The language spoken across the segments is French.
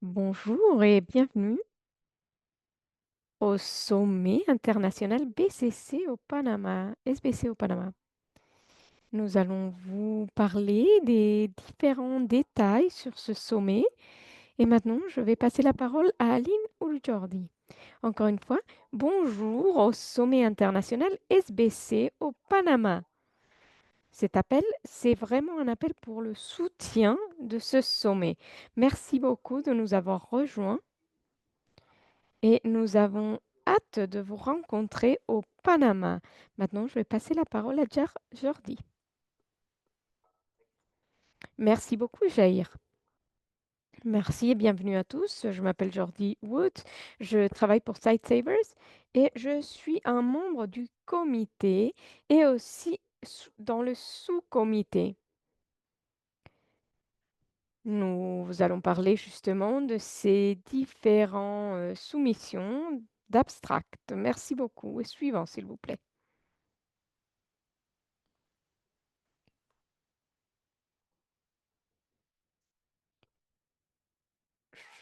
Bonjour et bienvenue au sommet international BCC au Panama, SBC au Panama. Nous allons vous parler des différents détails sur ce sommet. Et maintenant, je vais passer la parole à Aline Oujordi. Encore une fois, bonjour au sommet international SBC au Panama. Cet appel, c'est vraiment un appel pour le soutien de ce sommet. Merci beaucoup de nous avoir rejoints. Et nous avons hâte de vous rencontrer au Panama. Maintenant, je vais passer la parole à Jordi. Merci beaucoup, Jair. Merci et bienvenue à tous. Je m'appelle Jordi Wood. Je travaille pour Sightsavers et je suis un membre du comité et aussi dans le sous-comité. Nous allons parler justement de ces différentes soumissions d'abstract. Merci beaucoup. Et suivant, s'il vous plaît.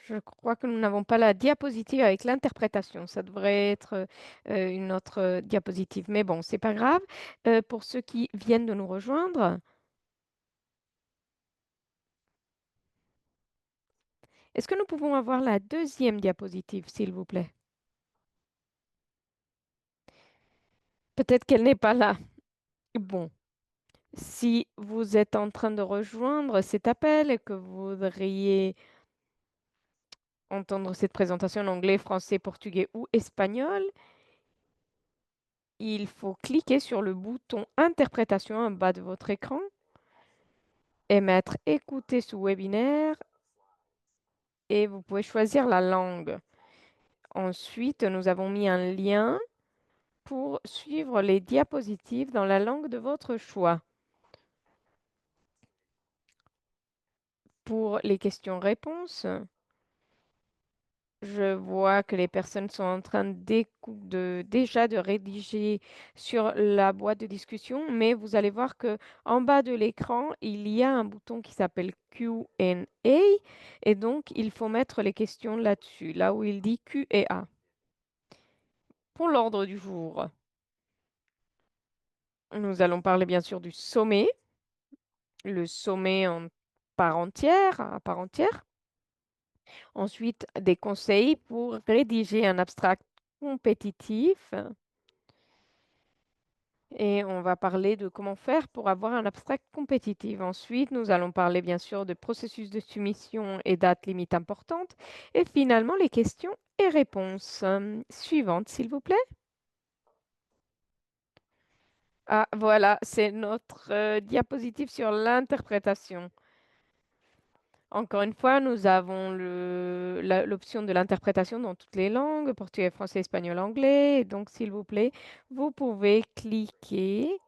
Je crois que nous n'avons pas la diapositive avec l'interprétation. Ça devrait être une autre diapositive. Mais bon, c'est pas grave. Pour ceux qui viennent de nous rejoindre, est-ce que nous pouvons avoir la deuxième diapositive, s'il vous plaît? Peut-être qu'elle n'est pas là. Bon, si vous êtes en train de rejoindre cet appel et que vous voudriez entendre cette présentation en anglais, français, portugais ou espagnol, il faut cliquer sur le bouton Interprétation en bas de votre écran et mettre Écouter ce webinaire et vous pouvez choisir la langue. Ensuite, nous avons mis un lien pour suivre les diapositives dans la langue de votre choix. Pour les questions-réponses, je vois que les personnes sont en train déjà de rédiger sur la boîte de discussion, mais vous allez voir que en bas de l'écran, il y a un bouton qui s'appelle Q&A et donc il faut mettre les questions là-dessus, là où il dit Q et A. Pour l'ordre du jour, nous allons parler bien sûr du sommet, le sommet à part entière. Ensuite, des conseils pour rédiger un abstract compétitif. Et on va parler de comment faire pour avoir un abstract compétitif. Ensuite, nous allons parler bien sûr de processus de soumission et dates limites importantes. Et finalement, les questions et réponses. Suivante, s'il vous plaît. Ah, voilà, c'est notre diapositive sur l'interprétation. Encore une fois, nous avons l'option de l'interprétation dans toutes les langues, portugais, français, espagnol, anglais. Et donc, s'il vous plaît, vous pouvez cliquer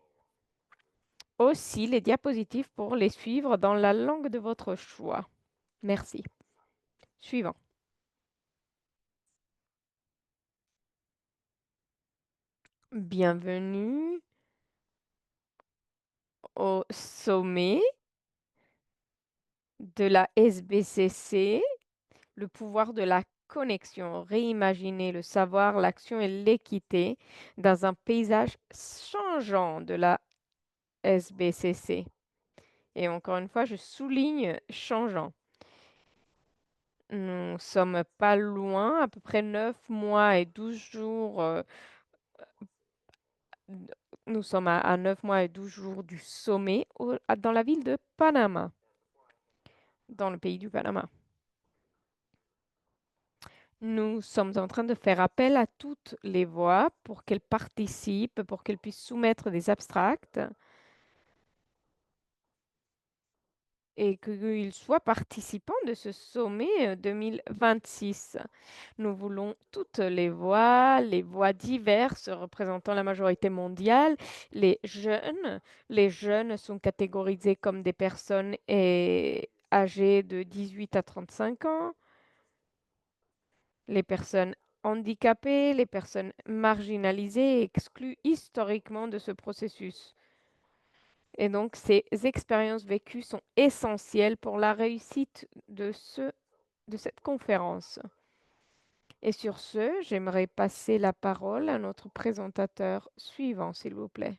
aussi les diapositives pour les suivre dans la langue de votre choix. Merci. Suivant. Bienvenue au sommet de la SBCC, le pouvoir de la connexion, réimaginer le savoir, l'action et l'équité dans un paysage changeant de la SBCC. Et encore une fois, je souligne changeant. Nous sommes pas loin, à peu près 9 mois et 12 jours. Nous sommes à 9 mois et 12 jours du sommet dans la ville de Panama, dans le pays du Panama. Nous sommes en train de faire appel à toutes les voix pour qu'elles participent, pour qu'elles puissent soumettre des abstracts et qu'ils soient participants de ce sommet 2026. Nous voulons toutes les voix diverses représentant la majorité mondiale, les jeunes. Les jeunes sont catégorisés comme des personnes âgées de 18 à 35 ans, les personnes handicapées, les personnes marginalisées et exclues historiquement de ce processus. Et donc ces expériences vécues sont essentielles pour la réussite de cette conférence. Et sur ce, j'aimerais passer la parole à notre présentateur suivant, s'il vous plaît.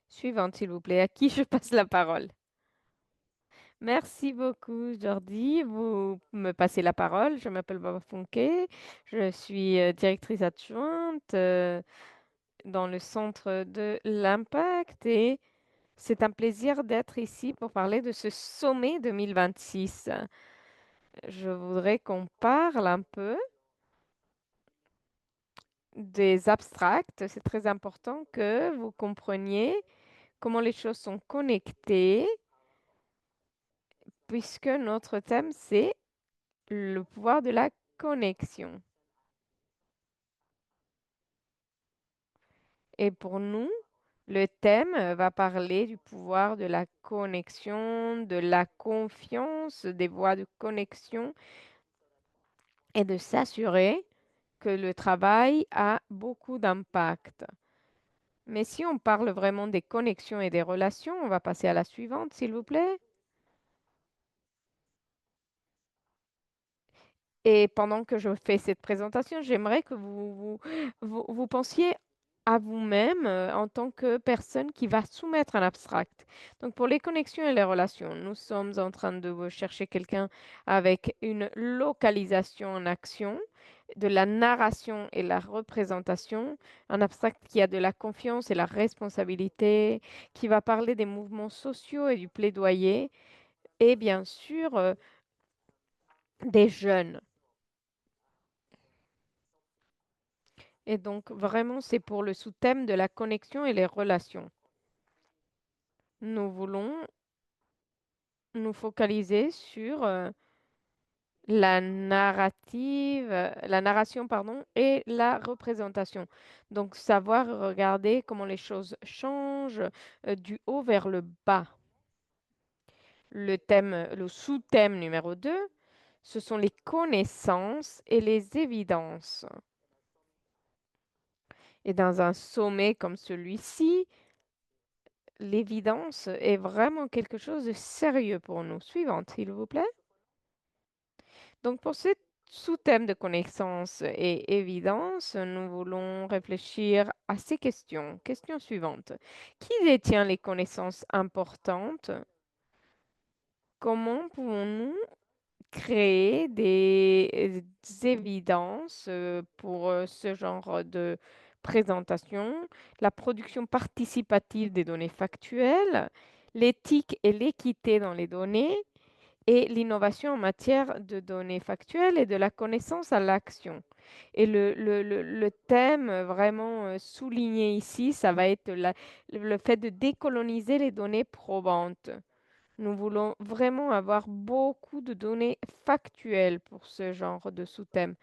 Suivante, s'il vous plaît. À qui je passe la parole? Merci beaucoup, Jordi. Vous me passez la parole. Je m'appelle Baba Funke. Je suis directrice adjointe dans le centre de l'impact et c'est un plaisir d'être ici pour parler de ce sommet 2026. Je voudrais qu'on parle un peu des abstracts. C'est très important que vous compreniez comment les choses sont connectées, puisque notre thème, c'est le pouvoir de la connexion. Et pour nous, le thème va parler du pouvoir de la connexion, de la confiance, des voies de connexion et de s'assurer que le travail a beaucoup d'impact. Mais si on parle vraiment des connexions et des relations, on va passer à la suivante, s'il vous plaît. Et pendant que je fais cette présentation, j'aimerais que vous pensiez à vous-même en tant que personne qui va soumettre un abstract. Donc pour les connexions et les relations, nous sommes en train de chercher quelqu'un avec une localisation en action, de la narration et la représentation, un abstract qui a de la confiance et la responsabilité, qui va parler des mouvements sociaux et du plaidoyer, et bien sûr des jeunes. Et donc, vraiment, c'est pour le sous-thème de la connexion et les relations. Nous voulons nous focaliser sur la narration, pardon, et la représentation. Donc, savoir regarder comment les choses changent du haut vers le bas. Le sous-thème numéro 2, ce sont les connaissances et les évidences. Et dans un sommet comme celui-ci, l'évidence est vraiment quelque chose de sérieux pour nous. Suivante, s'il vous plaît. Donc, pour ce sous-thème de connaissance et évidence, nous voulons réfléchir à ces questions. Question suivante. Qui détient les connaissances importantes? Comment pouvons-nous créer des évidences pour ce genre de présentation, la production participative des données factuelles, l'éthique et l'équité dans les données et l'innovation en matière de données factuelles et de la connaissance à l'action. Et le thème vraiment souligné ici, ça va être le fait de décoloniser les données probantes. Nous voulons vraiment avoir beaucoup de données factuelles pour ce genre de sous-thème.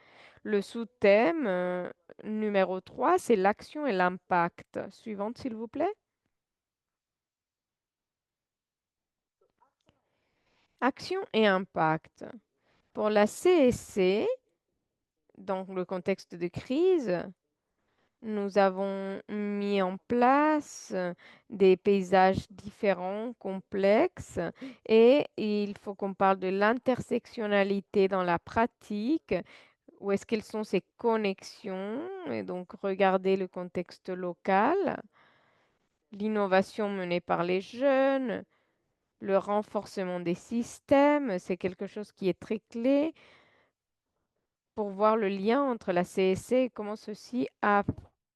Le sous-thème numéro 3, c'est l'action et l'impact. Suivante, s'il vous plaît. Action et impact. Pour la CSC, dans le contexte de crise, nous avons mis en place des paysages différents, complexes, et il faut qu'on parle de l'intersectionnalité dans la pratique. Où est-ce qu'elles sont ces connexions? Et donc, regarder le contexte local, l'innovation menée par les jeunes, le renforcement des systèmes, c'est quelque chose qui est très clé pour voir le lien entre la CSC et comment ceci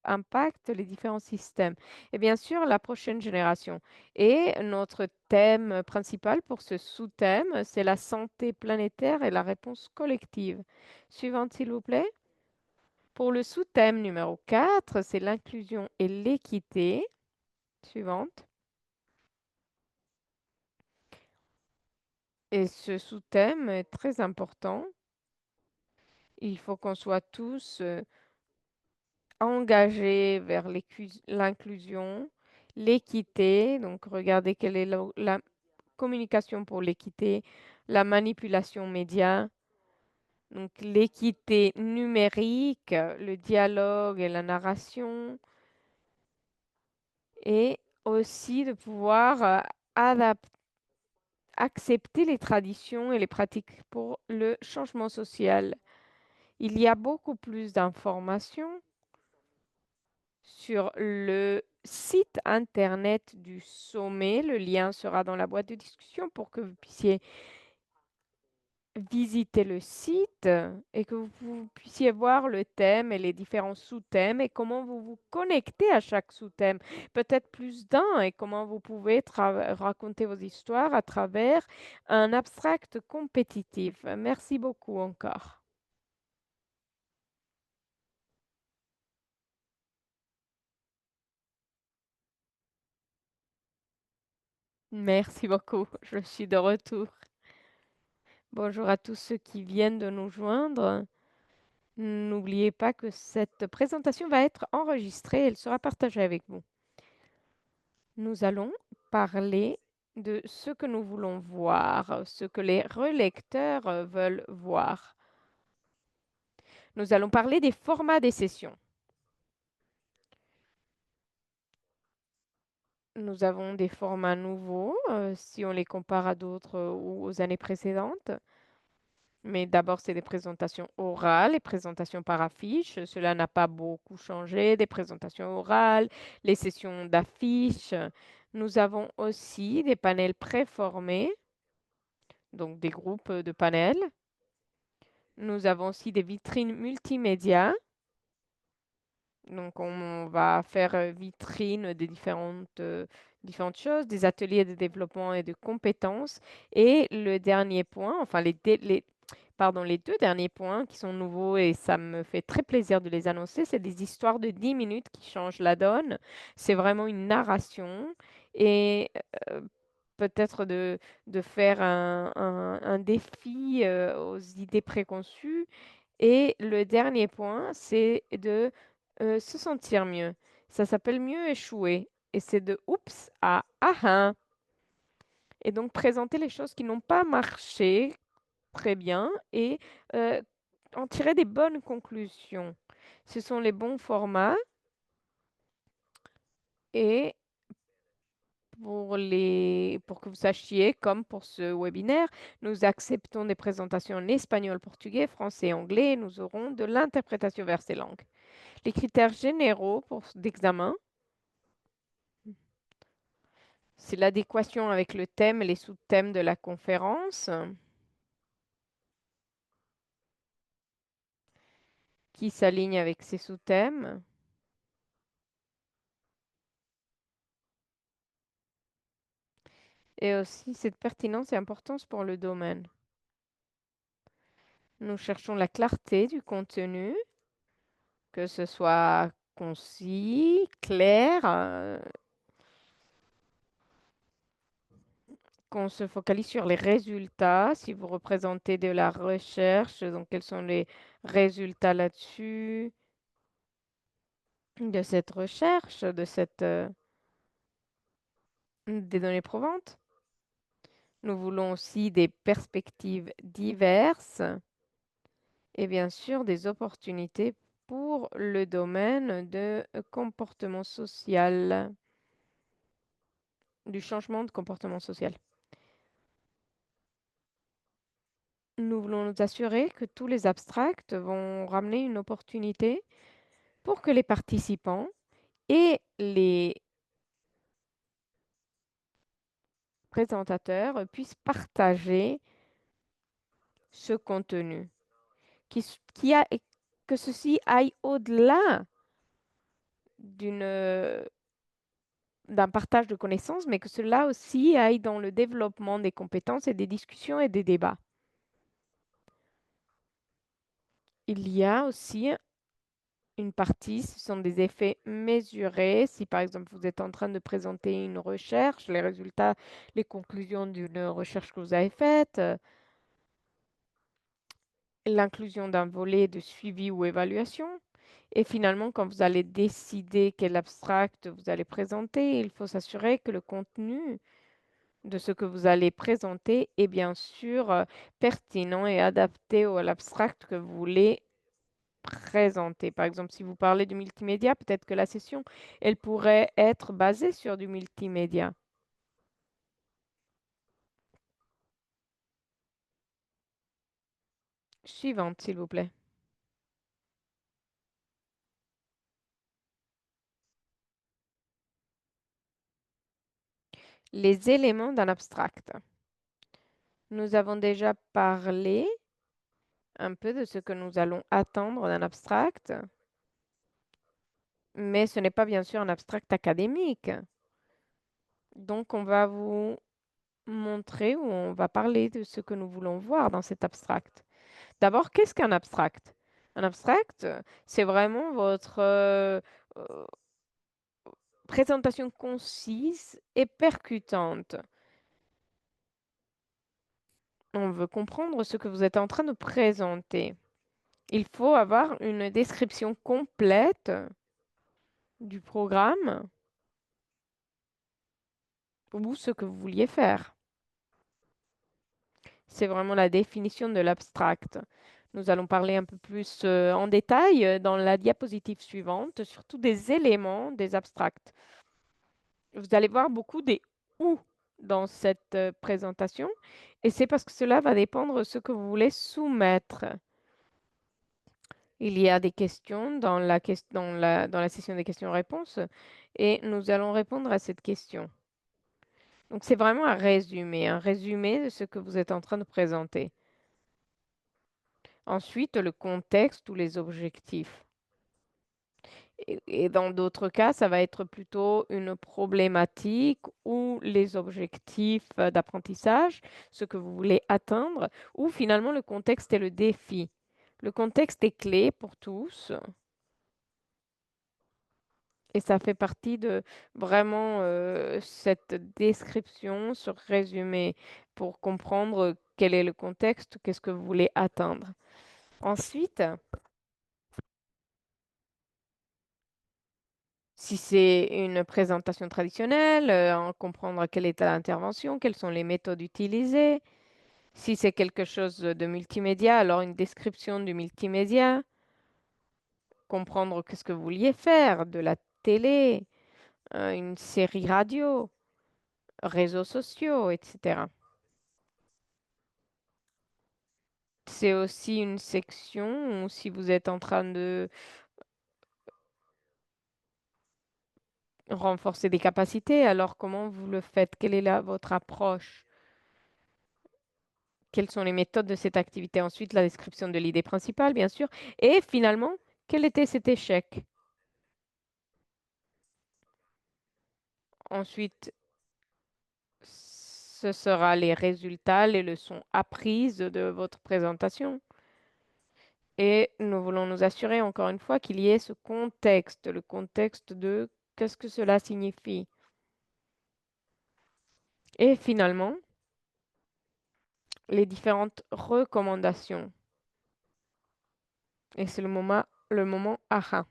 impacte les différents systèmes. Et bien sûr, la prochaine génération. Et notre thème principal pour ce sous-thème, c'est la santé planétaire et la réponse collective. Suivante, s'il vous plaît. Pour le sous-thème numéro 4, c'est l'inclusion et l'équité. Suivante. Et ce sous-thème est très important. Il faut qu'on soit tous engagés vers l'inclusion, l'équité. Donc, regardez quelle est la communication pour l'équité, la manipulation média, Donc l'équité numérique, le dialogue et la narration et aussi de pouvoir, adap accepter les traditions et les pratiques pour le changement social. Il y a beaucoup plus d'informations sur le site internet du sommet. Le lien sera dans la boîte de discussion pour que vous puissiez visiter le site et que vous puissiez voir le thème et les différents sous-thèmes et comment vous vous connectez à chaque sous-thème, peut-être plus d'un, et comment vous pouvez raconter vos histoires à travers un abstract compétitif. Merci beaucoup encore. Merci beaucoup, je suis de retour. Bonjour à tous ceux qui viennent de nous joindre. N'oubliez pas que cette présentation va être enregistrée, elle sera partagée avec vous. Nous allons parler de ce que nous voulons voir, ce que les relecteurs veulent voir. Nous allons parler des formats des sessions. Nous avons des formats nouveaux si on les compare à d'autres ou aux années précédentes. Mais d'abord, c'est des présentations orales, les présentations par affiche. Cela n'a pas beaucoup changé, des présentations orales, les sessions d'affiches. Nous avons aussi des panels préformés, donc des groupes de panels. Nous avons aussi des vitrines multimédia. Donc, on va faire vitrine des différentes choses, des ateliers de développement et de compétences. Et le dernier point, enfin les 2 derniers points qui sont nouveaux et ça me fait très plaisir de les annoncer, c'est des histoires de 10 minutes qui changent la donne. C'est vraiment une narration et peut-être de faire un défi, aux idées préconçues. Et le dernier point, c'est de, se sentir mieux. Ça s'appelle «Mieux échouer» et c'est de «Oups» à «Ah hein» et donc présenter les choses qui n'ont pas marché très bien et heu, en tirer des bonnes conclusions. Ce sont les bons formats et pour que vous sachiez, comme pour ce webinaire, nous acceptons des présentations en espagnol, portugais, français, anglais et nous aurons de l'interprétation vers ces langues. Les critères généraux d'examen, c'est l'adéquation avec le thème et les sous-thèmes de la conférence, qui s'aligne avec ces sous-thèmes. Et aussi cette pertinence et importance pour le domaine. Nous cherchons la clarté du contenu, que ce soit concis, clair, qu'on se focalise sur les résultats. Si vous représentez de la recherche, donc quels sont les résultats là-dessus, de cette recherche, des données provantes. Nous voulons aussi des perspectives diverses et bien sûr des opportunités pour le domaine de comportement social, du changement de comportement social. Nous voulons nous assurer que tous les abstracts vont ramener une opportunité pour que les participants et les présentateurs puissent partager ce contenu, qui, s- qui a, et que ceci aille au-delà d'un partage de connaissances, mais que cela aussi aille dans le développement des compétences et des discussions et des débats. Il y a aussi une partie, ce sont des effets mesurés. Si par exemple vous êtes en train de présenter une recherche, les résultats, les conclusions d'une recherche que vous avez faite, l'inclusion d'un volet de suivi ou évaluation. Et finalement, quand vous allez décider quel abstract vous allez présenter, il faut s'assurer que le contenu de ce que vous allez présenter est bien sûr pertinent et adapté à l'abstract que vous voulez présenter. Par exemple, si vous parlez du multimédia, peut-être que la session, elle pourrait être basée sur du multimédia. Suivante, s'il vous plaît. Les éléments d'un abstract. Nous avons déjà parlé un peu de ce que nous allons attendre d'un abstract, mais ce n'est pas bien sûr un abstract académique. Donc, on va vous montrer ou on va parler de ce que nous voulons voir dans cet abstract. D'abord, qu'est-ce qu'un abstract? Un abstract, c'est vraiment votre présentation concise et percutante. On veut comprendre ce que vous êtes en train de présenter. Il faut avoir une description complète du programme ou ce que vous vouliez faire. C'est vraiment la définition de l'abstract. Nous allons parler un peu plus en détail dans la diapositive suivante, surtout des éléments des abstracts. Vous allez voir beaucoup des «ou» dans cette présentation et c'est parce que cela va dépendre de ce que vous voulez soumettre. Il y a des questions dans la session des questions-réponses et nous allons répondre à cette question. Donc c'est vraiment un résumé de ce que vous êtes en train de présenter. Ensuite, le contexte ou les objectifs. Et dans d'autres cas, ça va être plutôt une problématique ou les objectifs d'apprentissage, ce que vous voulez atteindre, ou finalement le contexte et le défi. Le contexte est clé pour tous et ça fait partie de vraiment cette description, ce résumé pour comprendre quel est le contexte, qu'est-ce que vous voulez atteindre. Ensuite, si c'est une présentation traditionnelle, en comprendre quelle est l'intervention, quelles sont les méthodes utilisées. Si c'est quelque chose de multimédia, alors une description du multimédia, comprendre qu'est-ce que vous vouliez faire, de la télé, une série radio, réseaux sociaux, etc. C'est aussi une section où si vous êtes en train de renforcer des capacités, alors comment vous le faites? Quelle est votre approche? Quelles sont les méthodes de cette activité? Ensuite, la description de l'idée principale, bien sûr. Et finalement, quel était cet échec? Ensuite, ce sera les résultats, les leçons apprises de votre présentation. Et nous voulons nous assurer, encore une fois, qu'il y ait ce contexte, le contexte de qu'est-ce que cela signifie. Et finalement, les différentes recommandations. Et c'est le moment aha.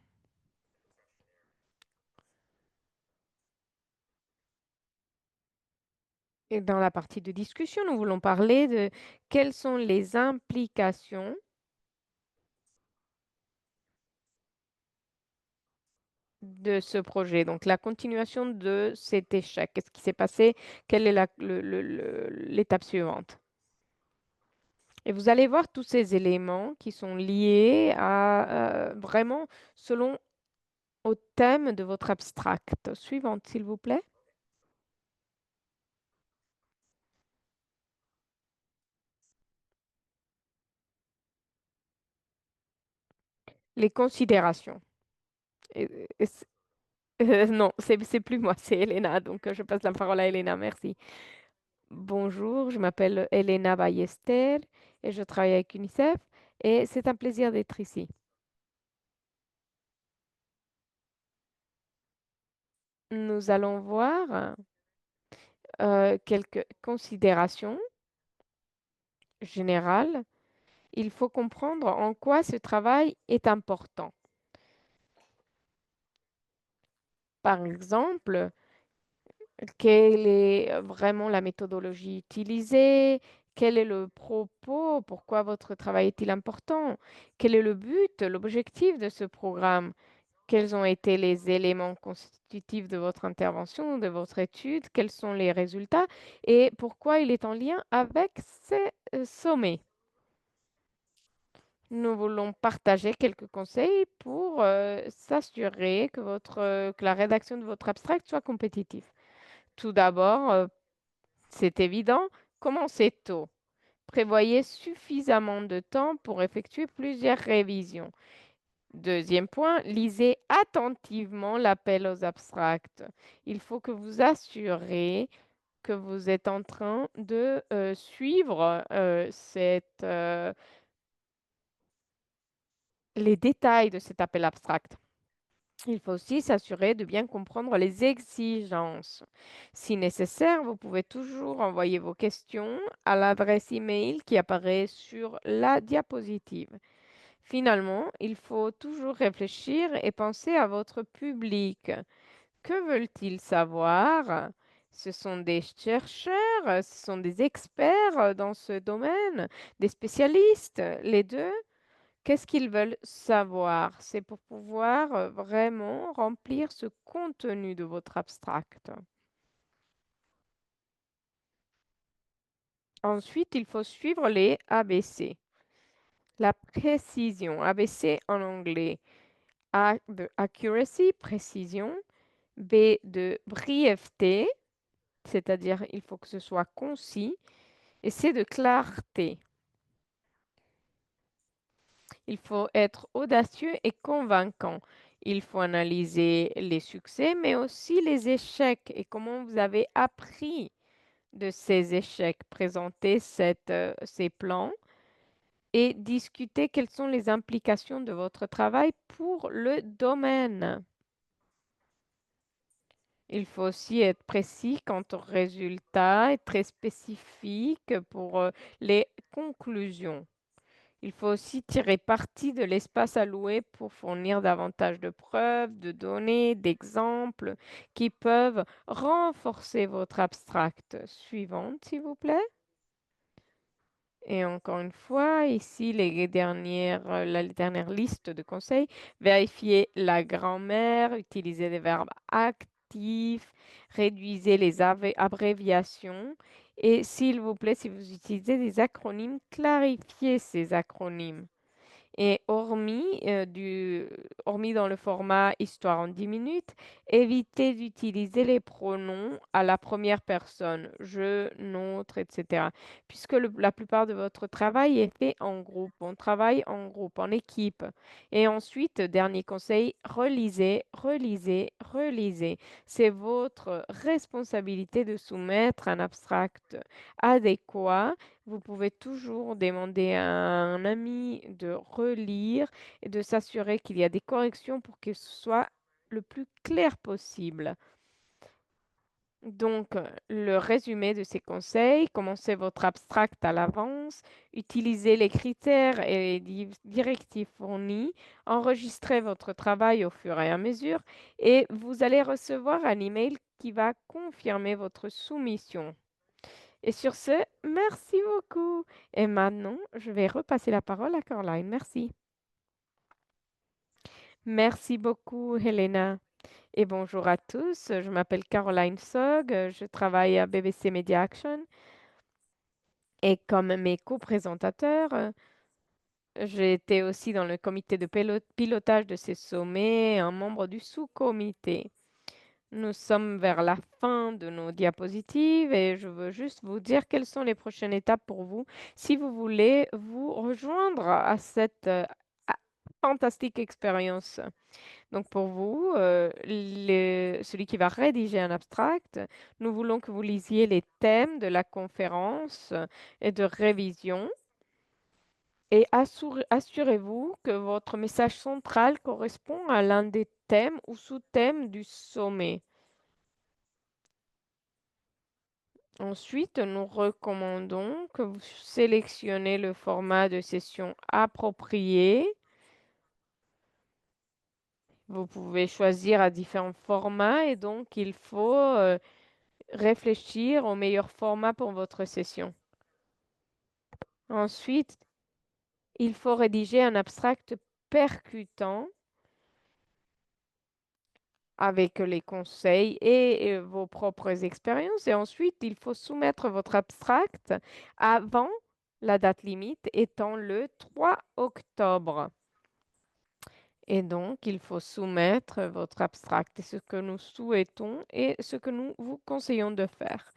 Et dans la partie de discussion, nous voulons parler de quelles sont les implications de ce projet. Donc la continuation de cet échec. Qu'est-ce qui s'est passé? Quelle est l'étape suivante? Et vous allez voir tous ces éléments qui sont liés à vraiment selon au thème de votre abstract. Suivante, s'il vous plaît. Les considérations. Et non, c'est plus moi, c'est Elena. Donc je passe la parole à Elena. Merci. Bonjour, je m'appelle Elena Ballester et je travaille avec UNICEF et c'est un plaisir d'être ici. Nous allons voir quelques considérations générales. Il faut comprendre en quoi ce travail est important. Par exemple, Quelle est vraiment la méthodologie utilisée? Quel est le propos? Pourquoi votre travail est-il important? Quel est le but, l'objectif de ce programme? Quels ont été les éléments constitutifs de votre intervention, de votre étude? Quels sont les résultats? Et pourquoi il est en lien avec ces sommets? Nous voulons partager quelques conseils pour s'assurer que que la rédaction de votre abstract soit compétitive. Tout d'abord, c'est évident, commencez tôt. Prévoyez suffisamment de temps pour effectuer plusieurs révisions. Deuxième point, lisez attentivement l'appel aux abstracts. Il faut que vous assurez que vous êtes en train de suivre les détails de cet appel abstract. Il faut aussi s'assurer de bien comprendre les exigences. Si nécessaire, vous pouvez toujours envoyer vos questions à l'adresse email qui apparaît sur la diapositive. Finalement, il faut toujours réfléchir et penser à votre public. Que veulent-ils savoir? Ce sont des chercheurs, ce sont des experts dans ce domaine, des spécialistes, les deux? Qu'est-ce qu'ils veulent savoir? C'est pour pouvoir, vraiment remplir ce contenu de votre abstract. Ensuite, il faut suivre les ABC. La précision, ABC en anglais. A de accuracy, précision. B de brièveté, c'est-à-dire il faut que ce soit concis. Et C de clarté. Il faut être audacieux et convaincant. Il faut analyser les succès, mais aussi les échecs et comment vous avez appris de ces échecs. Présenter ces plans et discuter quelles sont les implications de votre travail pour le domaine. Il faut aussi être précis quant aux résultats et très spécifique pour les conclusions. Il faut aussi tirer parti de l'espace alloué pour fournir davantage de preuves, de données, d'exemples qui peuvent renforcer votre abstract. Suivante, s'il vous plaît. Et encore une fois, ici, la dernière liste de conseils. Vérifiez la grammaire, utilisez des verbes actifs, réduisez les abréviations. Et s'il vous plaît, si vous utilisez des acronymes, clarifiez ces acronymes. Et hormis dans le format histoire en 10 minutes, évitez d'utiliser les pronoms à la première personne, je, notre, etc. Puisque la plupart de votre travail est fait en groupe. On travaille en groupe, en équipe. Et ensuite, dernier conseil, relisez, relisez, relisez. C'est votre responsabilité de soumettre un abstract adéquat. Vous pouvez toujours demander à un ami de relire et de s'assurer qu'il y a des corrections pour que ce soit le plus clair possible. Donc, le résumé de ces conseils, commencez votre abstract à l'avance, utilisez les critères et les directives fournis, enregistrez votre travail au fur et à mesure et vous allez recevoir un email qui va confirmer votre soumission. Et sur ce, merci beaucoup. Et maintenant, je vais repasser la parole à Caroline. Merci. Merci beaucoup, Helena. Et bonjour à tous. Je m'appelle Caroline Sogg. Je travaille à BBC Media Action. Et comme mes co-présentateurs, j'ai été aussi dans le comité de pilotage de ces sommets, un membre du sous-comité. Nous sommes vers la fin de nos diapositives et je veux juste vous dire quelles sont les prochaines étapes pour vous si vous voulez vous rejoindre à cette fantastique expérience. Donc pour vous, celui qui va rédiger un abstract, nous voulons que vous lisiez les thèmes de la conférence et de révision et assurez-vous que votre message central correspond à l'un des thèmes ou sous-thèmes du sommet. Ensuite, nous recommandons que vous sélectionnez le format de session approprié. Vous pouvez choisir à différents formats et donc il faut réfléchir au meilleur format pour votre session. Ensuite, il faut rédiger un abstract percutant avec les conseils et vos propres expériences. Et ensuite, il faut soumettre votre abstract avant la date limite étant le 3 octobre. Et donc, il faut soumettre votre abstract. C'est ce que nous souhaitons et ce que nous vous conseillons de faire.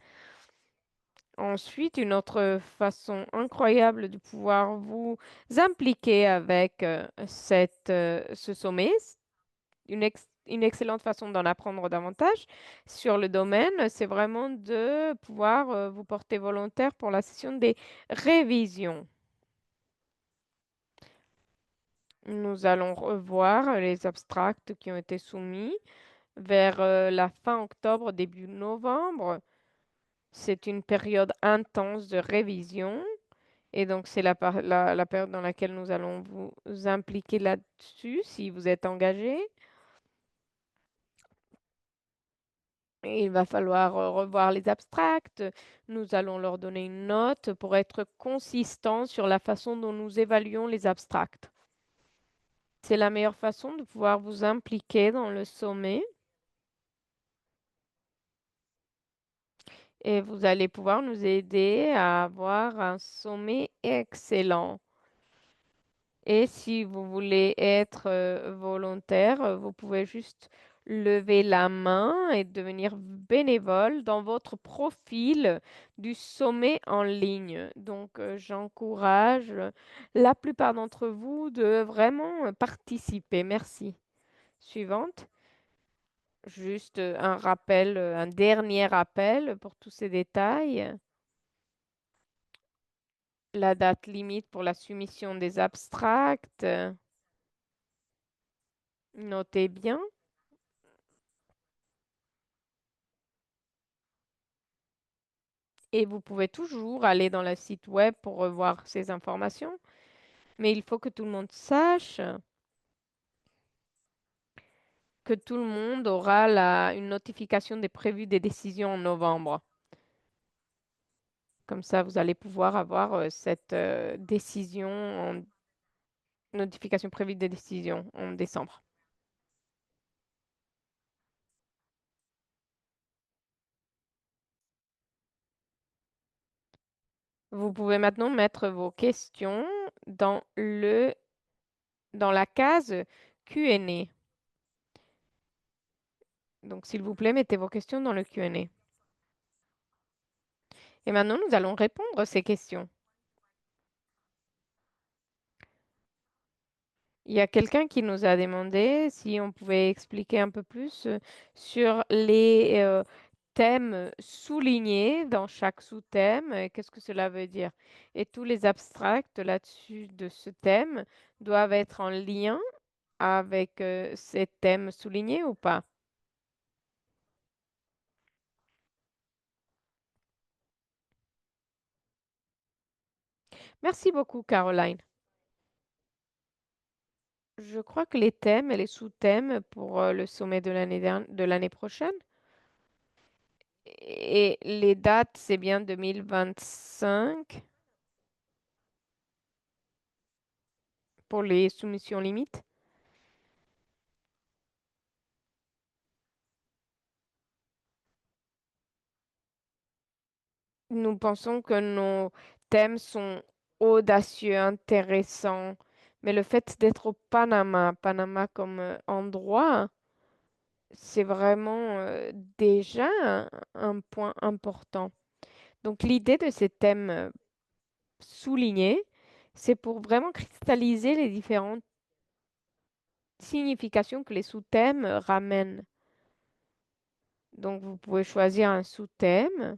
Ensuite, une autre façon incroyable de pouvoir vous impliquer avec ce sommet, une excellente façon d'en apprendre davantage sur le domaine, c'est vraiment de pouvoir vous porter volontaire pour la session des révisions. Nous allons revoir les abstracts qui ont été soumis vers la fin octobre, début novembre. C'est une période intense de révision et donc c'est la période dans laquelle nous allons vous impliquer là-dessus si vous êtes engagé. Et il va falloir revoir les abstracts. Nous allons leur donner une note pour être consistants sur la façon dont nous évaluons les abstracts. C'est la meilleure façon de pouvoir vous impliquer dans le sommet et vous allez pouvoir nous aider à avoir un sommet excellent. Et si vous voulez être volontaire, vous pouvez juste lever la main et devenir bénévole dans votre profil du sommet en ligne. Donc, j'encourage la plupart d'entre vous de vraiment participer. Merci. Suivante. Juste un rappel, un dernier rappel pour tous ces détails. La date limite pour la soumission des abstracts. Notez bien. Et vous pouvez toujours aller dans le site web pour revoir ces informations. Mais il faut que tout le monde sache que tout le monde aura une notification des prévus des décisions en novembre. Comme ça, vous allez pouvoir avoir cette notification prévue des décisions en décembre. Vous pouvez maintenant mettre vos questions dans la case Q&A. Donc, s'il vous plaît, mettez vos questions dans le Q&A. Et maintenant, nous allons répondre à ces questions. Il y a quelqu'un qui nous a demandé si on pouvait expliquer un peu plus sur les thèmes soulignés dans chaque sous-thème. Qu'est-ce que cela veut dire? Et tous les abstracts là-dessus de ce thème doivent être en lien avec ces thèmes soulignés ou pas? Merci beaucoup, Caroline. Je crois que les thèmes et les sous-thèmes pour le sommet de l'année prochaine et les dates, c'est bien 2025 pour les soumissions limites. Nous pensons que nos thèmes sont audacieux, intéressants, mais le fait d'être au Panama, Panama comme endroit, c'est vraiment déjà un point important. Donc l'idée de ces thèmes soulignés, c'est pour vraiment cristalliser les différentes significations que les sous-thèmes ramènent. Donc vous pouvez choisir un sous-thème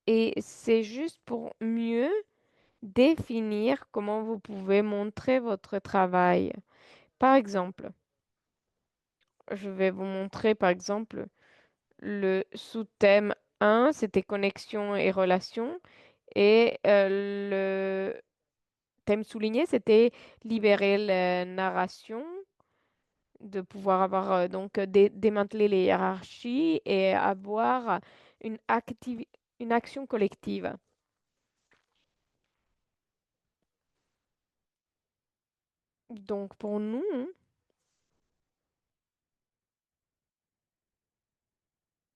et c'est juste pour mieux définir comment vous pouvez montrer votre travail. Par exemple, je vais vous montrer par exemple le sous-thème 1, c'était connexion et relations. Et le thème souligné, c'était libérer la narration de pouvoir avoir donc démanteler les hiérarchies et avoir une, une action collective. Donc pour nous,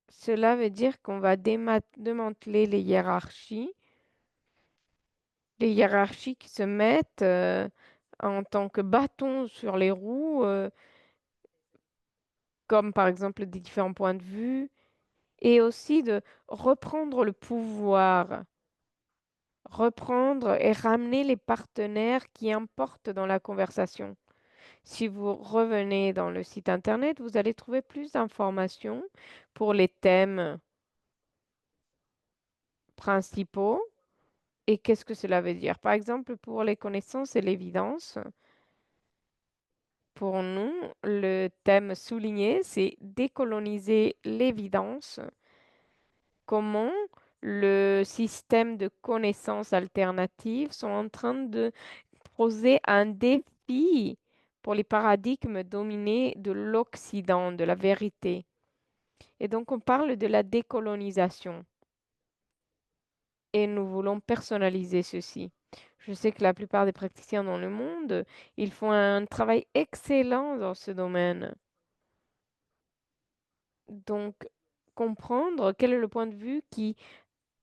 cela veut dire qu'on va démanteler les hiérarchies qui se mettent en tant que bâtons sur les roues, comme par exemple des différents points de vue, et aussi de reprendre le pouvoir, reprendre et ramener les partenaires qui importent dans la conversation. Si vous revenez dans le site internet, vous allez trouver plus d'informations pour les thèmes principaux. Et qu'est-ce que cela veut dire? Par exemple, pour les connaissances et l'évidence, pour nous, le thème souligné, c'est décoloniser l'évidence. Comment le système de connaissances alternatives sont en train de poser un défi pour les paradigmes dominés de l'Occident, de la vérité. Et donc, on parle de la décolonisation et nous voulons personnaliser ceci. Je sais que la plupart des praticiens dans le monde, ils font un travail excellent dans ce domaine. Donc, comprendre quel est le point de vue qui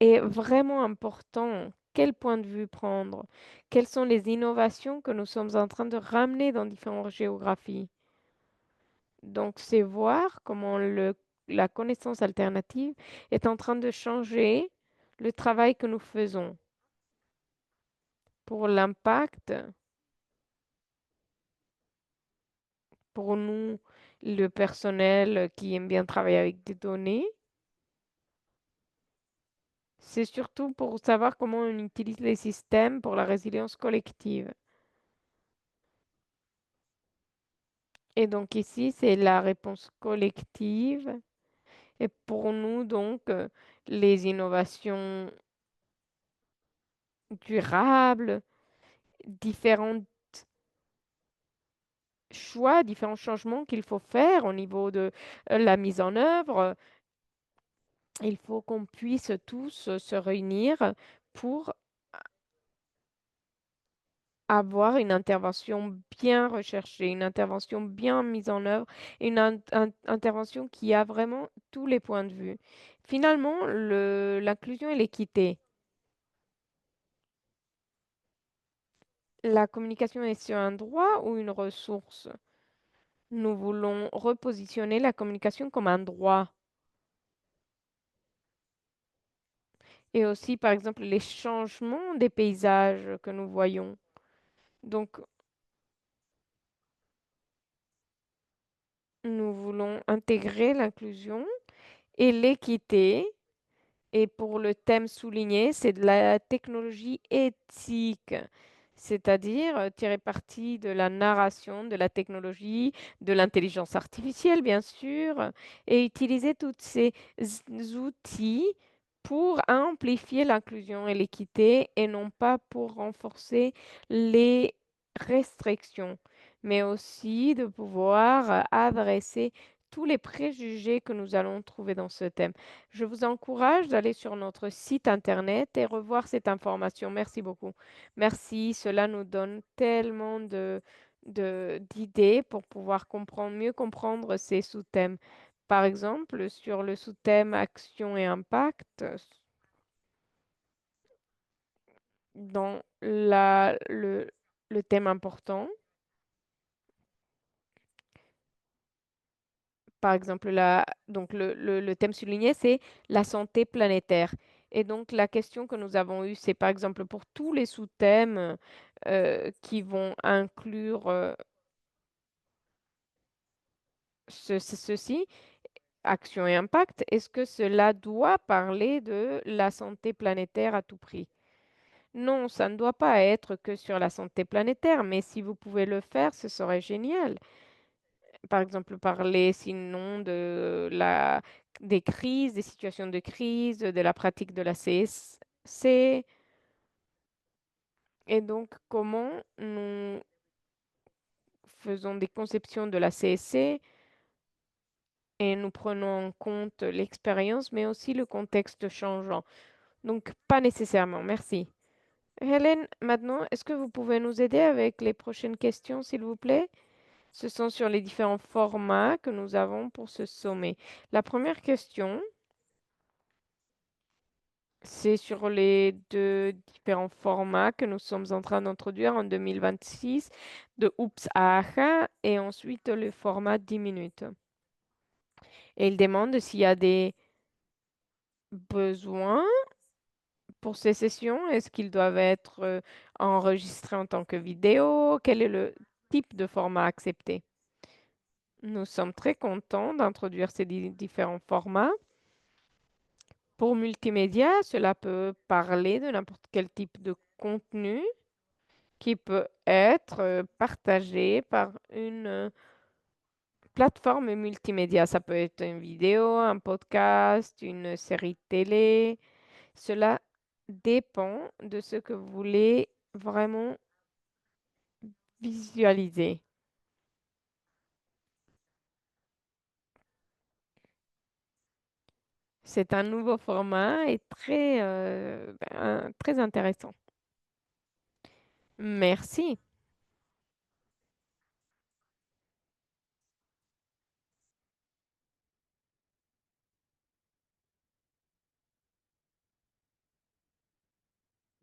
est vraiment important, quel point de vue prendre, quelles sont les innovations que nous sommes en train de ramener dans différentes géographies. Donc, c'est voir comment la connaissance alternative est en train de changer le travail que nous faisons. Pour l'impact, pour nous, le personnel qui aime bien travailler avec des données, c'est surtout pour savoir comment on utilise les systèmes pour la résilience collective. Et donc ici, c'est la réponse collective. Et pour nous, donc, les innovations durables, différents choix, différents changements qu'il faut faire au niveau de la mise en œuvre. Il faut qu'on puisse tous se réunir pour avoir une intervention bien recherchée, une intervention bien mise en œuvre, une intervention qui a vraiment tous les points de vue. Finalement, l'inclusion et l'équité. La communication est sur un droit ou une ressource? Nous voulons repositionner la communication comme un droit. Et aussi, par exemple, les changements des paysages que nous voyons. Donc, nous voulons intégrer l'inclusion et l'équité. Et pour le thème souligné, c'est de la technologie éthique, c'est-à-dire tirer parti de la narration, de la technologie, de l'intelligence artificielle, bien sûr, et utiliser tous ces outils pour amplifier l'inclusion et l'équité et non pas pour renforcer les restrictions, mais aussi de pouvoir adresser tous les préjugés que nous allons trouver dans ce thème. Je vous encourage d'aller sur notre site internet et revoir cette information. Merci beaucoup. Merci, cela nous donne tellement d'idées pour pouvoir comprendre, mieux comprendre ces sous-thèmes. Par exemple, sur le sous-thème action et impact, dans le thème important, par exemple, donc le thème souligné, c'est la santé planétaire. Et donc, la question que nous avons eue, c'est par exemple pour tous les sous-thèmes qui vont inclure ceci, action et impact, est-ce que cela doit parler de la santé planétaire à tout prix? Non, ça ne doit pas être que sur la santé planétaire, mais si vous pouvez le faire, ce serait génial. Par exemple, parler sinon des crises, des situations de crise, de la pratique de la CSC, et donc comment nous faisons des conceptions de la CSC et nous prenons en compte l'expérience, mais aussi le contexte changeant. Donc, pas nécessairement. Merci. Hélène, maintenant, est-ce que vous pouvez nous aider avec les prochaines questions, s'il vous plaît? Ce sont sur les différents formats que nous avons pour ce sommet. La première question, c'est sur les deux différents formats que nous sommes en train d'introduire en 2026, de Oups à Aha et ensuite le format 10 minutes. Et il demande s'il y a des besoins pour ces sessions. Est-ce qu'ils doivent être enregistrés en tant que vidéo? Quel est le type de format accepté? Nous sommes très contents d'introduire ces différents formats. Pour multimédia, cela peut parler de n'importe quel type de contenu qui peut être partagé par une plateforme multimédia. Ça peut être une vidéo, un podcast, une série télé. Cela dépend de ce que vous voulez vraiment visualiser. C'est un nouveau format et très intéressant. Merci.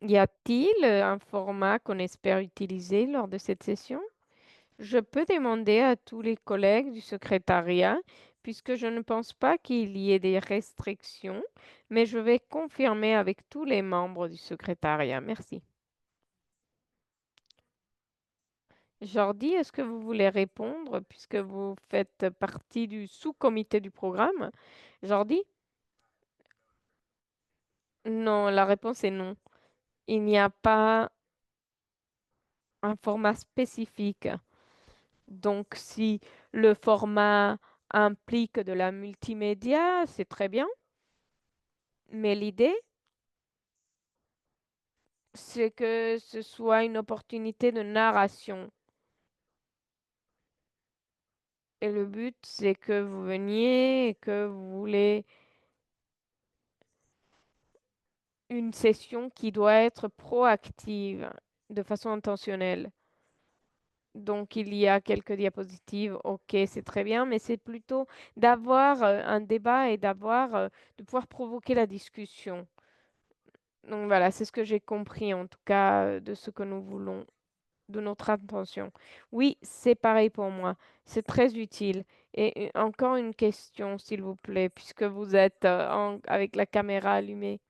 Y a-t-il un format qu'on espère utiliser lors de cette session? Je peux demander à tous les collègues du secrétariat, puisque je ne pense pas qu'il y ait des restrictions, mais je vais confirmer avec tous les membres du secrétariat. Merci. Jordi, est-ce que vous voulez répondre puisque vous faites partie du sous-comité du programme? Jordi? Non, la réponse est non. Il n'y a pas un format spécifique. Donc, si le format implique de la multimédia, c'est très bien. Mais l'idée, c'est que ce soit une opportunité de narration. Et le but, c'est que vous veniez et que vous voulez une session qui doit être proactive de façon intentionnelle. Donc, il y a quelques diapositives, ok, c'est très bien, mais c'est plutôt d'avoir un débat et de pouvoir provoquer la discussion. Donc voilà, c'est ce que j'ai compris en tout cas de ce que nous voulons, de notre intention. Oui, c'est pareil pour moi. C'est très utile. Et encore une question, s'il vous plaît, puisque vous êtes avec la caméra allumée.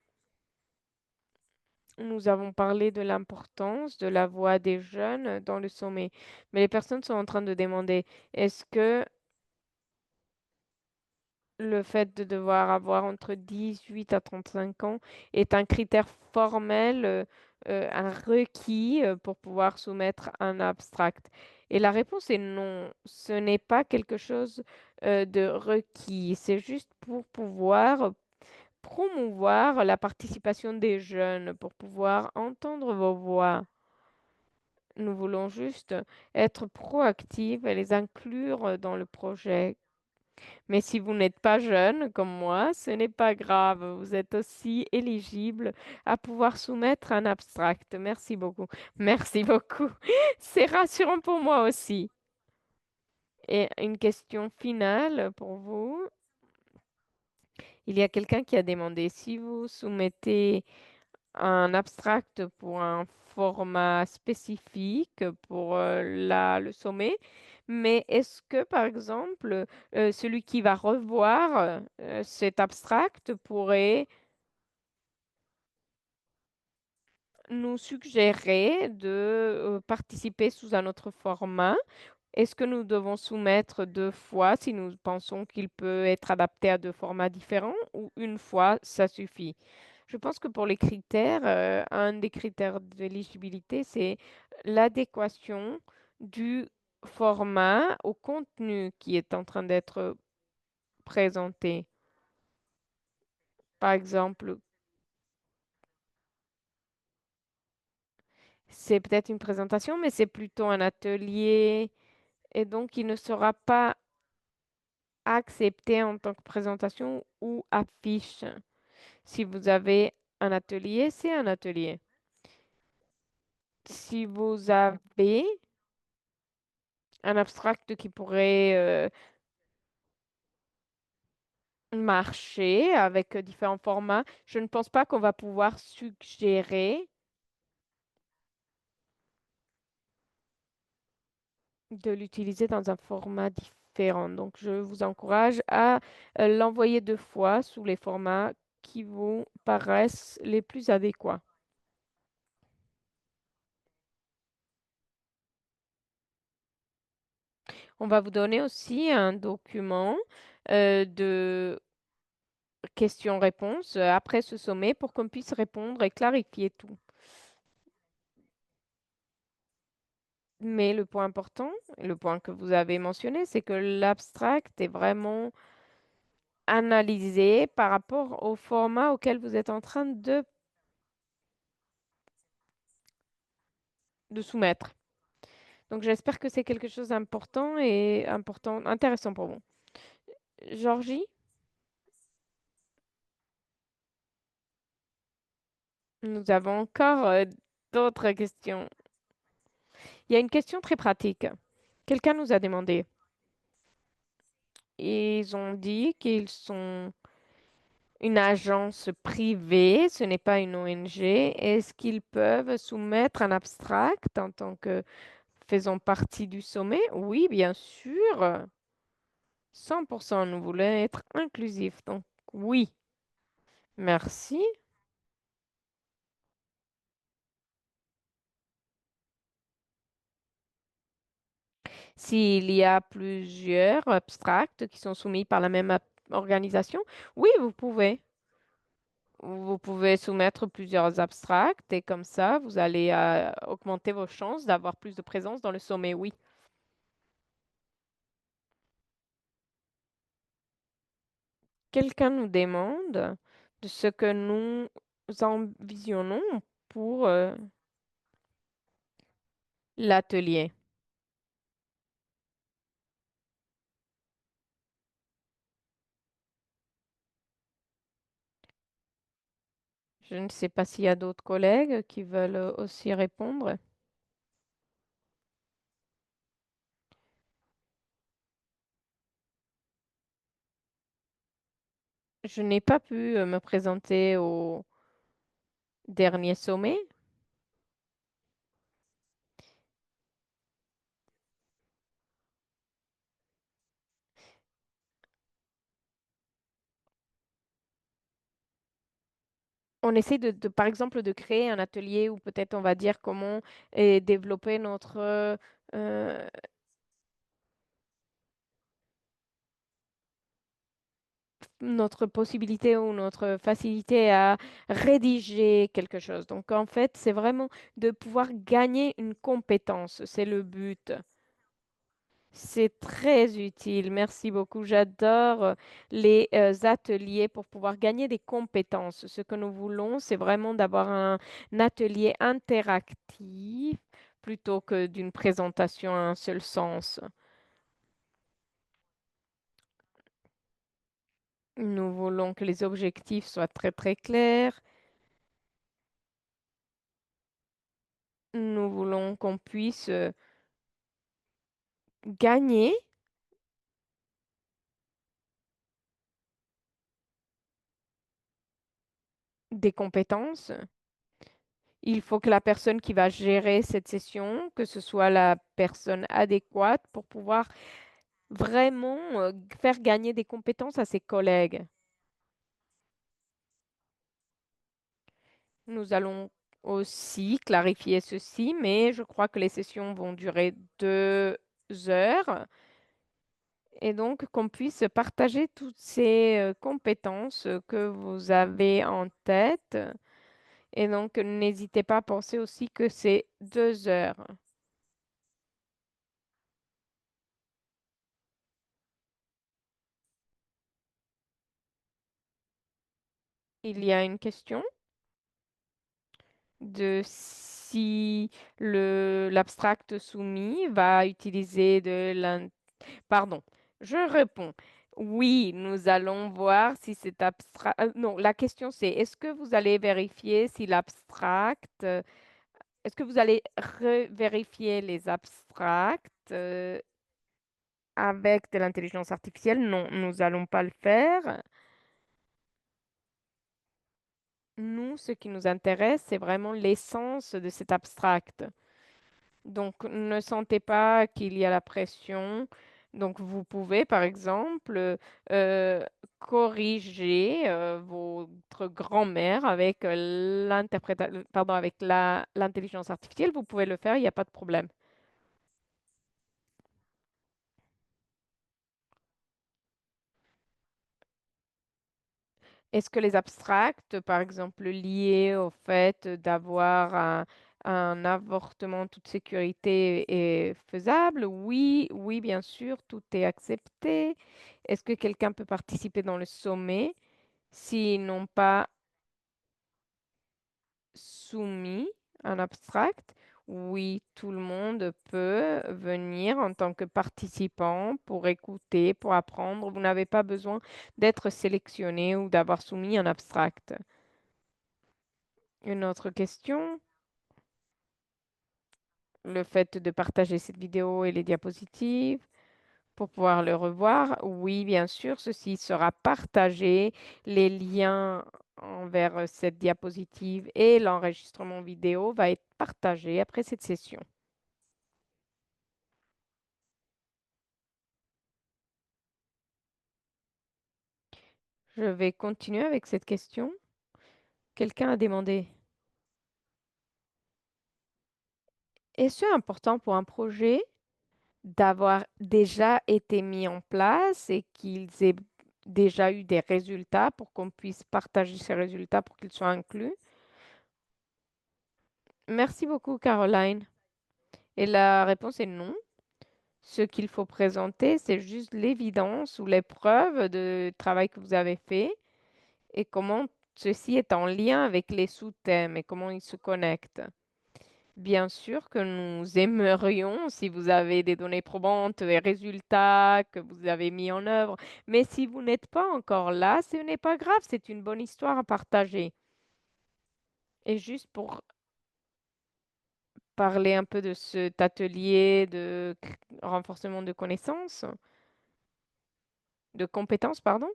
Nous avons parlé de l'importance de la voix des jeunes dans le sommet. Mais les personnes sont en train de demander, est-ce que le fait de devoir avoir entre 18 à 35 ans est un critère formel, un requis pour pouvoir soumettre un abstract? Et la réponse est non, ce n'est pas quelque chose de requis, c'est juste pour pouvoir promouvoir la participation des jeunes, pour pouvoir entendre vos voix. Nous voulons juste être proactifs et les inclure dans le projet. Mais si vous n'êtes pas jeune comme moi, ce n'est pas grave. Vous êtes aussi éligible à pouvoir soumettre un abstract. Merci beaucoup. Merci beaucoup. C'est rassurant pour moi aussi. Et une question finale pour vous. Il y a quelqu'un qui a demandé si vous soumettez un abstract pour un format spécifique pour le sommet. Mais est-ce que, par exemple, celui qui va revoir cet abstract pourrait nous suggérer de participer sous un autre format? Est-ce que nous devons soumettre deux fois si nous pensons qu'il peut être adapté à deux formats différents ou une fois, ça suffit? Je pense que pour les critères, un des critères d'éligibilité, c'est l'adéquation du format au contenu qui est en train d'être présenté. Par exemple, c'est peut-être une présentation, mais c'est plutôt un atelier et donc il ne sera pas accepté en tant que présentation ou affiche. Si vous avez un atelier, c'est un atelier. Si vous avez un abstract qui pourrait marcher avec différents formats, je ne pense pas qu'on va pouvoir suggérer de l'utiliser dans un format différent. Donc, je vous encourage à l'envoyer 2 fois sous les formats qui vous paraissent les plus adéquats. On va vous donner aussi un document de questions-réponses après ce sommet pour qu'on puisse répondre et clarifier tout. Mais le point important, le point que vous avez mentionné, c'est que l'abstract est vraiment analysé par rapport au format auquel vous êtes en train de soumettre. Donc j'espère que c'est quelque chose d'important et important, intéressant pour vous. Georgie, nous avons encore d'autres questions. Il y a une question très pratique. Quelqu'un nous a demandé. Ils ont dit qu'ils sont une agence privée, ce n'est pas une ONG. Est-ce qu'ils peuvent soumettre un abstract en tant que faisant partie du sommet? Oui, bien sûr. 100%, nous voulons être inclusifs. Donc, oui. Merci. S'il y a plusieurs abstracts qui sont soumis par la même organisation, oui, vous pouvez. Vous pouvez soumettre plusieurs abstracts et comme ça, vous allez augmenter vos chances d'avoir plus de présence dans le sommet, oui. Quelqu'un nous demande de ce que nous envisionnons pour l'atelier. Je ne sais pas s'il y a d'autres collègues qui veulent aussi répondre. Je n'ai pas pu me présenter au dernier sommet. On essaie par exemple, de créer un atelier où peut-être on va dire comment développer euh, notre possibilité ou notre facilité à rédiger quelque chose. Donc, en fait, c'est vraiment de pouvoir gagner une compétence. C'est le but. C'est très utile. Merci beaucoup. J'adore les ateliers pour pouvoir gagner des compétences. Ce que nous voulons, c'est vraiment d'avoir un atelier interactif plutôt que d'une présentation à un seul sens. Nous voulons que les objectifs soient très très clairs. Nous voulons qu'on puisse gagner des compétences. Il faut que la personne qui va gérer cette session, que ce soit la personne adéquate pour pouvoir vraiment faire gagner des compétences à ses collègues. Nous allons aussi clarifier ceci, mais je crois que les sessions vont durer 2 heures et donc qu'on puisse partager toutes ces compétences que vous avez en tête. Et donc, n'hésitez pas à penser aussi que c'est 2 heures. Il y a une question de si l'abstract soumis va utiliser pardon, je réponds. Oui, nous allons voir si cet abstract. Non, la question c'est est-ce que vous allez vérifier si l'abstract. Est-ce que vous allez vérifier les abstracts avec de l'intelligence artificielle? Non, nous n'allons pas le faire. Nous, ce qui nous intéresse, c'est vraiment l'essence de cet abstract. Donc, ne sentez pas qu'il y a la pression. Donc, vous pouvez, par exemple, corriger votre grand-mère avec pardon, avec l'intelligence artificielle. Vous pouvez le faire, il n'y a pas de problème. Est-ce que les abstracts, par exemple, liés au fait d'avoir un avortement en toute sécurité est faisable? Oui, oui, bien sûr, tout est accepté. Est-ce que quelqu'un peut participer dans le sommet s'ils n'ont pas soumis un abstract? Oui, tout le monde peut venir en tant que participant pour écouter, pour apprendre. Vous n'avez pas besoin d'être sélectionné ou d'avoir soumis un abstract. Une autre question, le fait de partager cette vidéo et les diapositives pour pouvoir le revoir. Oui, bien sûr, ceci sera partagé. Les liens envers cette diapositive et l'enregistrement vidéo va être partagé après cette session. Je vais continuer avec cette question. Quelqu'un a demandé, est-ce important pour un projet d'avoir déjà été mis en place et qu'ils aient déjà eu des résultats pour qu'on puisse partager ces résultats pour qu'ils soient inclus? Merci beaucoup, Caroline. Et la réponse est non. Ce qu'il faut présenter, c'est juste l'évidence ou les preuves de travail que vous avez fait et comment ceci est en lien avec les sous-thèmes et comment ils se connectent. Bien sûr que nous aimerions si vous avez des données probantes et résultats que vous avez mis en œuvre, mais si vous n'êtes pas encore là, ce n'est pas grave, c'est une bonne histoire à partager. Et juste pour parler un peu de cet atelier de renforcement de connaissances, de compétences, pardon,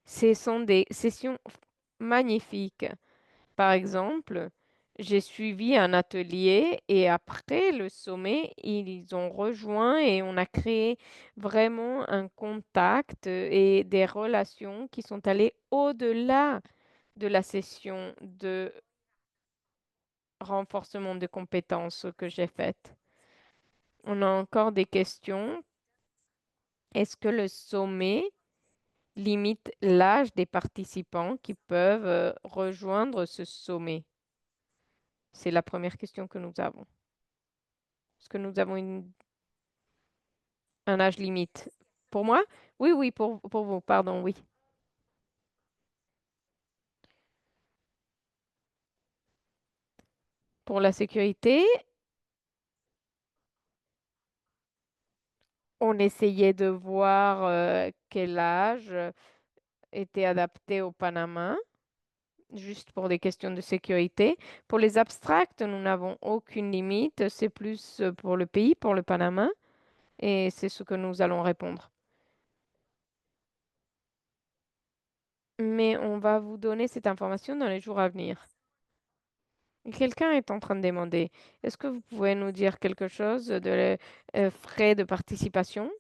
ce sont des sessions magnifiques. Par exemple, j'ai suivi un atelier et après le sommet, ils ont rejoint et on a créé vraiment un contact et des relations qui sont allées au-delà de la session de renforcement de compétences que j'ai faite. On a encore des questions. Est-ce que le sommet limite l'âge des participants qui peuvent rejoindre ce sommet? C'est la première question que nous avons. Est-ce que nous avons un âge limite? Pour moi? Oui, oui, pour vous, pardon, oui. Pour la sécurité, on essayait de voir quel âge était adapté au Panama, juste pour des questions de sécurité. Pour les abstracts, nous n'avons aucune limite. C'est plus pour le pays, pour le Panama, et c'est ce que nous allons répondre. Mais on va vous donner cette information dans les jours à venir. Quelqu'un est en train de demander, est-ce que vous pouvez nous dire quelque chose de les frais de participation?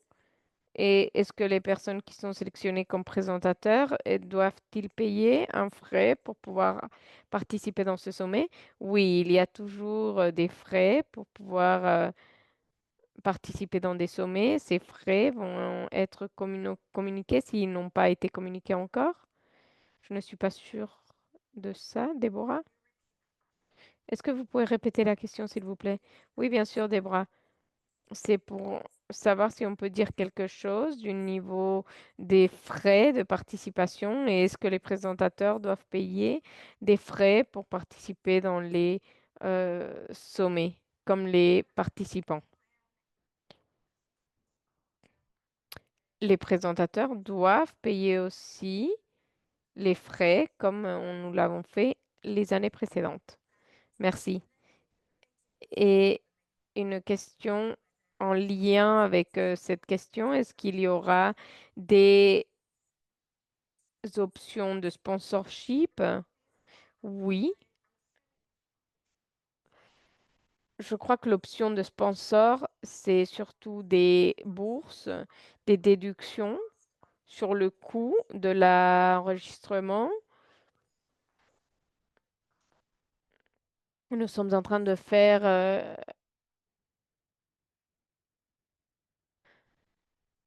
Et est-ce que les personnes qui sont sélectionnées comme présentateurs doivent-ils payer un frais pour pouvoir participer dans ce sommet? Oui, il y a toujours des frais pour pouvoir participer dans des sommets. Ces frais vont être communiqués s'ils n'ont pas été communiqués encore. Je ne suis pas sûre de ça, Déborah. Est-ce que vous pouvez répéter la question, s'il vous plaît? Oui, bien sûr, Déborah. C'est pour savoir si on peut dire quelque chose du niveau des frais de participation et est-ce que les présentateurs doivent payer des frais pour participer dans les sommet, comme les participants. Les présentateurs doivent payer aussi les frais comme nous l'avons fait les années précédentes. Merci. Et une question en lien avec cette question, est-ce qu'il y aura des options de sponsorship? Oui, je crois que l'option de sponsor, c'est surtout des bourses, des déductions sur le coût de l'enregistrement. Nous sommes en train de faire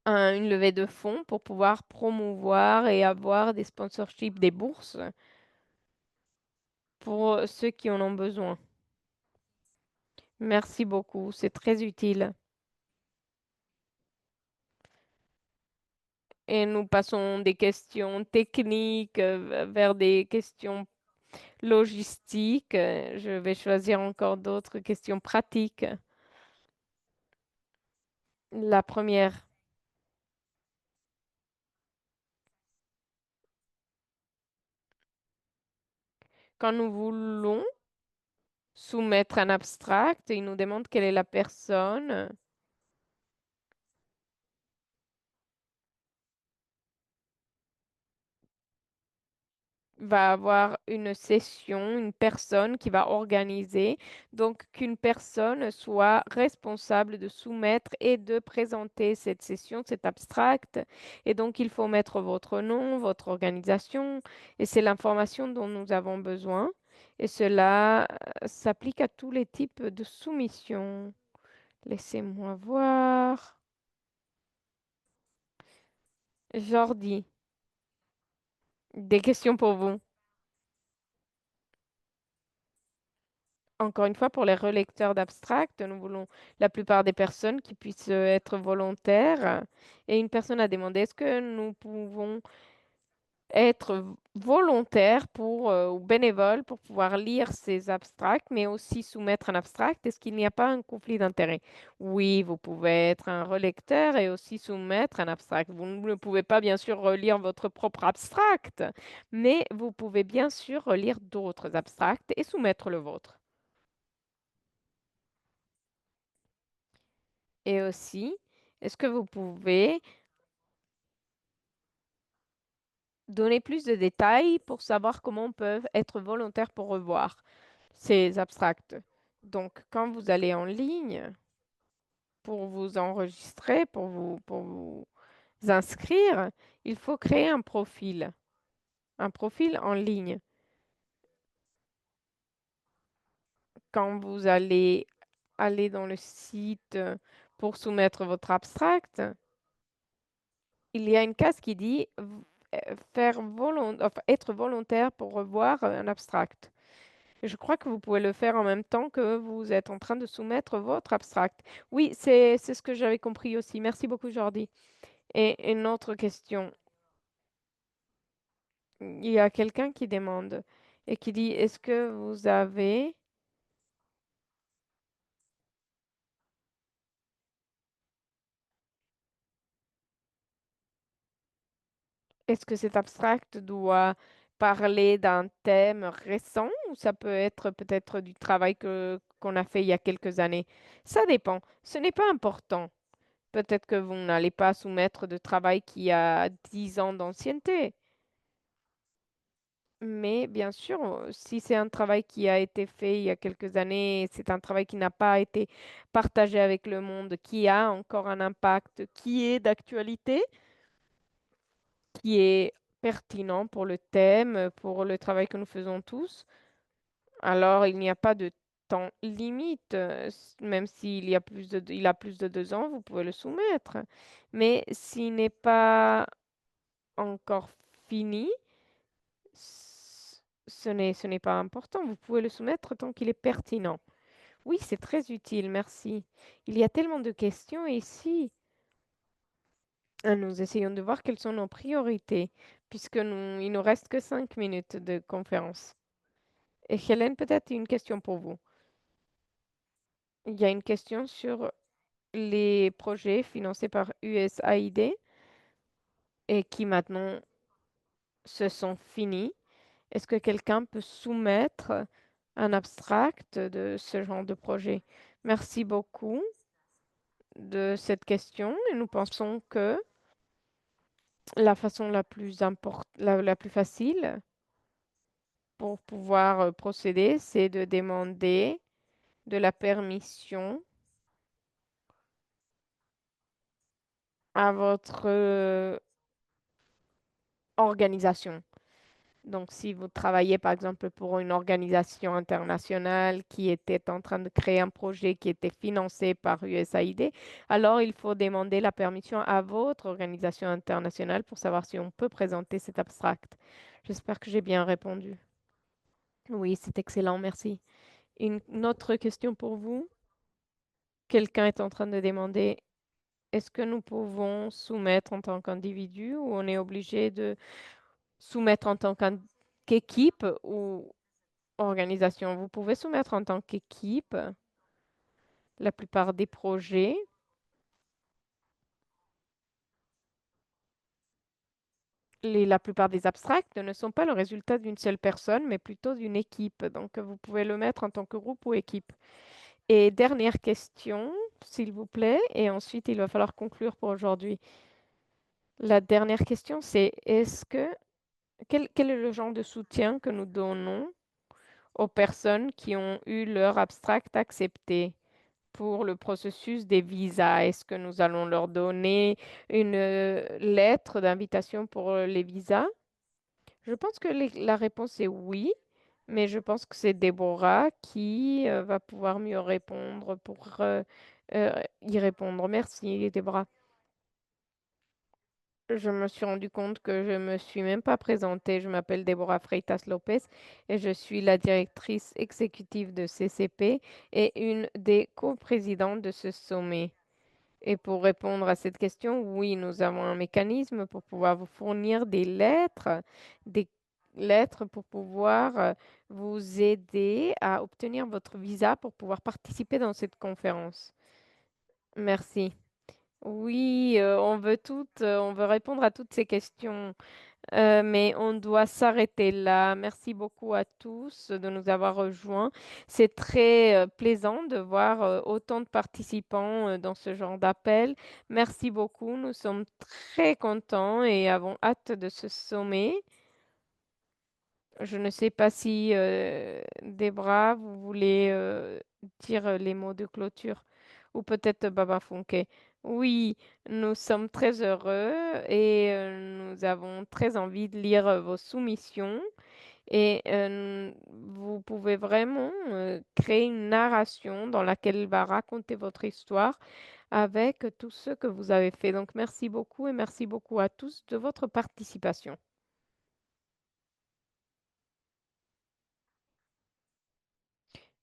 une levée de fonds pour pouvoir promouvoir et avoir des sponsorships, des bourses pour ceux qui en ont besoin. Merci beaucoup, c'est très utile. Et nous passons des questions techniques vers des questions logistiques. Je vais choisir encore d'autres questions pratiques. La première, quand nous voulons soumettre un abstract, il nous demande quelle est la personne va avoir une session, une personne qui va organiser, donc qu'une personne soit responsable de soumettre et de présenter cette session, cet abstract. Et donc, il faut mettre votre nom, votre organisation, et c'est l'information dont nous avons besoin. Et cela s'applique à tous les types de soumissions. Laissez-moi voir. Jordi, des questions pour vous. Encore une fois, pour les relecteurs d'abstract, nous voulons la plupart des personnes qui puissent être volontaires. Et une personne a demandé, est-ce que nous pouvons être volontaires ou bénévoles pour pouvoir lire ces abstracts, mais aussi soumettre un abstract? Est-ce qu'il n'y a pas un conflit d'intérêt? Oui, vous pouvez être un relecteur et aussi soumettre un abstract. Vous ne pouvez pas, bien sûr, relire votre propre abstract, mais vous pouvez bien sûr relire d'autres abstracts et soumettre le vôtre. Et aussi, est-ce que vous pouvez donner plus de détails pour savoir comment on peut être volontaire pour revoir ces abstracts? Donc, quand vous allez en ligne pour vous enregistrer, pour vous inscrire, il faut créer un profil en ligne. Quand vous allez aller dans le site pour soumettre votre abstract, il y a une case qui dit enfin, être volontaire pour revoir un abstract. Je crois que vous pouvez le faire en même temps que vous êtes en train de soumettre votre abstract. Oui, c'est ce que j'avais compris aussi. Merci beaucoup, Jordi. Et une autre question. Il y a quelqu'un qui demande et qui dit, est-ce que cet abstract doit parler d'un thème récent ou ça peut être peut-être du travail qu'on a fait il y a quelques années? Ça dépend. Ce n'est pas important. Peut-être que vous n'allez pas soumettre de travail qui a 10 ans d'ancienneté. Mais bien sûr, si c'est un travail qui a été fait il y a quelques années, c'est un travail qui n'a pas été partagé avec le monde, qui a encore un impact, qui est d'actualité, qui est pertinent pour le thème, pour le travail que nous faisons tous. Alors, il n'y a pas de temps limite. Même s'il y a il a plus de 2 ans, vous pouvez le soumettre. Mais s'il n'est pas encore fini, ce n'est pas important. Vous pouvez le soumettre tant qu'il est pertinent. Oui, c'est très utile, merci. Il y a tellement de questions ici. Nous essayons de voir quelles sont nos priorités, puisque il nous reste que 5 minutes de conférence. Et Hélène, peut-être une question pour vous. Il y a une question sur les projets financés par USAID et qui maintenant se sont finis. Est-ce que quelqu'un peut soumettre un abstract de ce genre de projet? Merci beaucoup de cette question et nous pensons que la façon la plus facile pour pouvoir procéder, c'est de demander de la permission à votre organisation. Donc, si vous travaillez par exemple pour une organisation internationale qui était en train de créer un projet qui était financé par USAID, alors il faut demander la permission à votre organisation internationale pour savoir si on peut présenter cet abstract. J'espère que j'ai bien répondu. Oui, c'est excellent, merci. Une autre question pour vous? Quelqu'un est en train de demander, est-ce que nous pouvons soumettre en tant qu'individu ou on est obligé de soumettre en tant qu'équipe ou organisation? Vous pouvez soumettre en tant qu'équipe la plupart des projets. La plupart des abstracts ne sont pas le résultat d'une seule personne, mais plutôt d'une équipe. Donc, vous pouvez le mettre en tant que groupe ou équipe. Et dernière question, s'il vous plaît, et ensuite il va falloir conclure pour aujourd'hui. La dernière question, c'est quel est le genre de soutien que nous donnons aux personnes qui ont eu leur abstract accepté pour le processus des visas? Est-ce que nous allons leur donner une lettre d'invitation pour les visas? Je pense que la réponse est oui, mais je pense que c'est Déborah qui va pouvoir mieux répondre pour y répondre. Merci, Déborah. Je me suis rendu compte que je me suis même pas présentée. Je m'appelle Déborah Freitas Lopez et je suis la directrice exécutive de CCP et une des coprésidentes de ce sommet. Et pour répondre à cette question, oui, nous avons un mécanisme pour pouvoir vous fournir des lettres pour pouvoir vous aider à obtenir votre visa pour pouvoir participer dans cette conférence. Merci. Oui, on veut répondre à toutes ces questions, mais on doit s'arrêter là. Merci beaucoup à tous de nous avoir rejoints. C'est très plaisant de voir autant de participants dans ce genre d'appel. Merci beaucoup. Nous sommes très contents et avons hâte de ce sommet. Je ne sais pas si Debra, vous voulez dire les mots de clôture ou peut-être Baba Funke. Oui, nous sommes très heureux et nous avons très envie de lire vos soumissions et vous pouvez vraiment créer une narration dans laquelle va raconter votre histoire avec tout ce que vous avez fait. Donc merci beaucoup et merci beaucoup à tous de votre participation.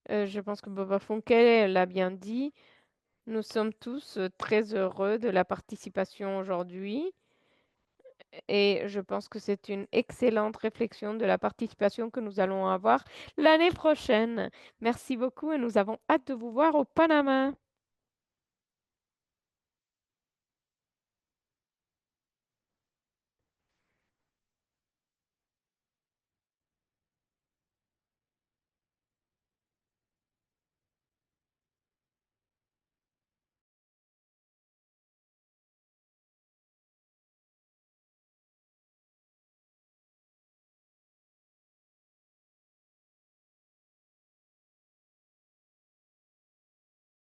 Je pense que Baba Funke l'a bien dit. Nous sommes tous très heureux de la participation aujourd'hui et je pense que c'est une excellente réflexion de la participation que nous allons avoir l'année prochaine. Merci beaucoup et nous avons hâte de vous voir au Panama.